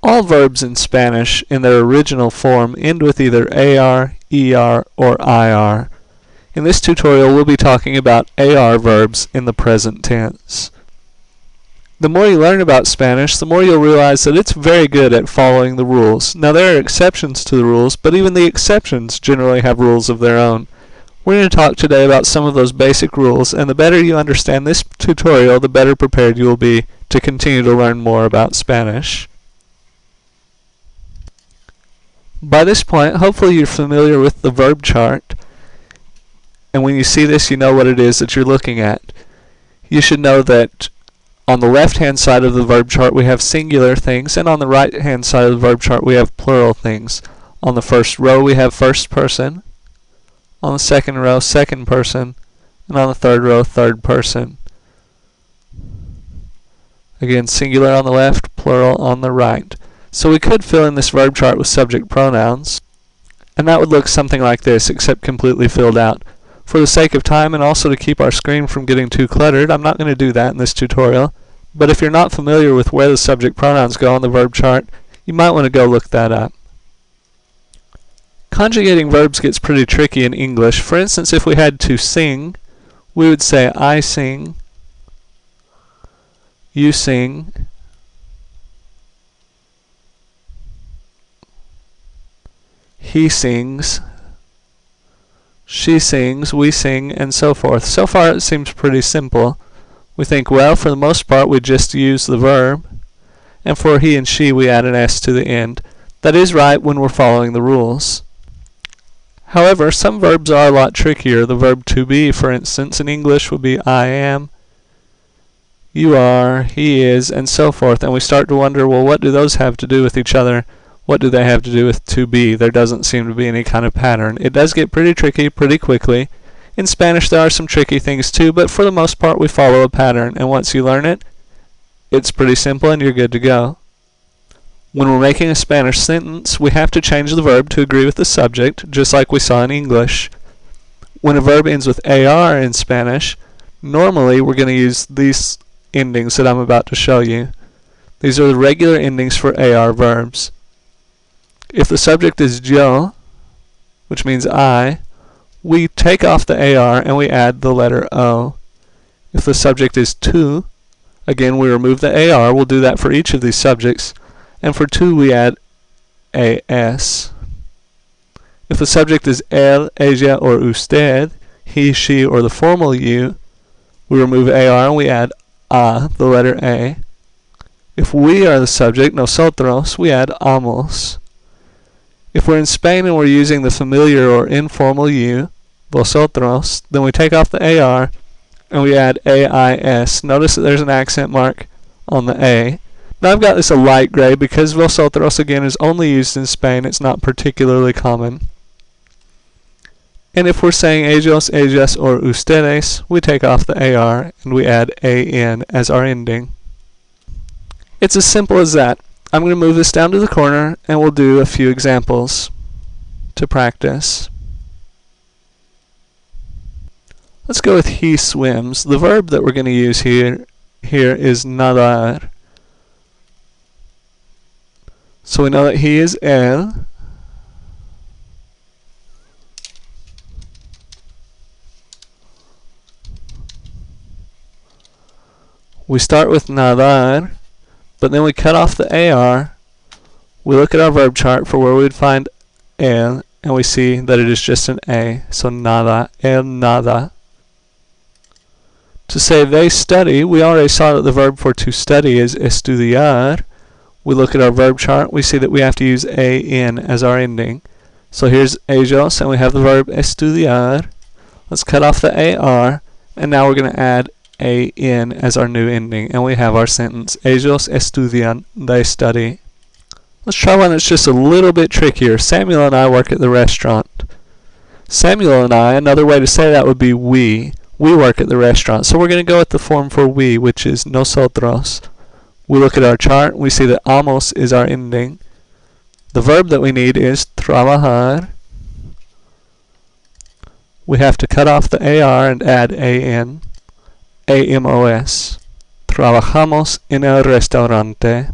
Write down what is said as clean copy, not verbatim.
All verbs in Spanish in their original form end with either AR, ER, or IR. In this tutorial we'll be talking about AR verbs in the present tense. The more you learn about Spanish, the more you'll realize that it's very good at following the rules. Now there are exceptions to the rules, but even the exceptions generally have rules of their own. We're going to talk today about some of those basic rules, and the better you understand this tutorial, the better prepared you will be to continue to learn more about Spanish. By this point, hopefully you're familiar with the verb chart, and when you see this, you know what it is that you're looking at. You should know that on the left-hand side of the verb chart we have singular things, and on the right-hand side of the verb chart we have plural things. On the first row we have first person, on the second row second person, and on the third row third person. Again, singular on the left, plural on the right. So we could fill in this verb chart with subject pronouns, and that would look something like this, except completely filled out. For the sake of time and also to keep our screen from getting too cluttered, I'm not going to do that in this tutorial, but if you're not familiar with where the subject pronouns go on the verb chart, you might want to go look that up. Conjugating verbs gets pretty tricky in English. For instance, if we had to sing, we would say I sing, you sing, he sings, she sings, we sing, and so forth. So far it seems pretty simple. We think, well, for the most part we just use the verb, and for he and she we add an S to the end. That is right when we're following the rules. However, some verbs are a lot trickier. The verb to be, for instance, in English would be I am, you are, he is, and so forth, and we start to wonder, well, what do those have to do with each other? What do they have to do with to be? There doesn't seem to be any kind of pattern. It does get pretty tricky pretty quickly. In Spanish there are some tricky things too, but for the most part we follow a pattern, and once you learn it, it's pretty simple and you're good to go. When we're making a Spanish sentence, we have to change the verb to agree with the subject, just like we saw in English. When a verb ends with AR in Spanish, normally we're going to use these endings that I'm about to show you. These are the regular endings for AR verbs. If the subject is yo, which means I, we take off the AR and we add the letter O. If the subject is tu, again we remove the AR. We'll do that for each of these subjects. And for tu we add AS. If the subject is él, ella, or usted, he, she, or the formal you, we remove AR and we add A, the letter A. If we are the subject, nosotros, we add amos. If we're in Spain and we're using the familiar or informal you, vosotros, then we take off the AR and we add AIS. Notice that there's an accent mark on the A. Now I've got this a light gray because vosotros again is only used in Spain. It's not particularly common. And if we're saying ellos, ellas, or ustedes, we take off the AR and we add AN as our ending. It's as simple as that. I'm going to move this down to the corner and we'll do a few examples to practice. Let's go with he swims. The verb that we're going to use here is nadar. So we know that he is él. We start with nadar, but then we cut off the AR, we look at our verb chart for where we would find él, and we see that it is just an A, so nada, él nada. To say they study, we already saw that the verb for to study is estudiar. We look at our verb chart, we see that we have to use AN as our ending. So here's ellos, and we have the verb estudiar. Let's cut off the AR, and now we're going to add AN as our new ending, and we have our sentence, ellos estudian, they study. Let's try one that's just a little bit trickier. Samuel and I work at the restaurant. Samuel and I, another way to say that would be we. We work at the restaurant. So we're going to go with the form for we, which is nosotros. We look at our chart, we see that amos is our ending. The verb that we need is trabajar. We have to cut off the AR and add AN. AMOS. Trabajamos en el restaurante.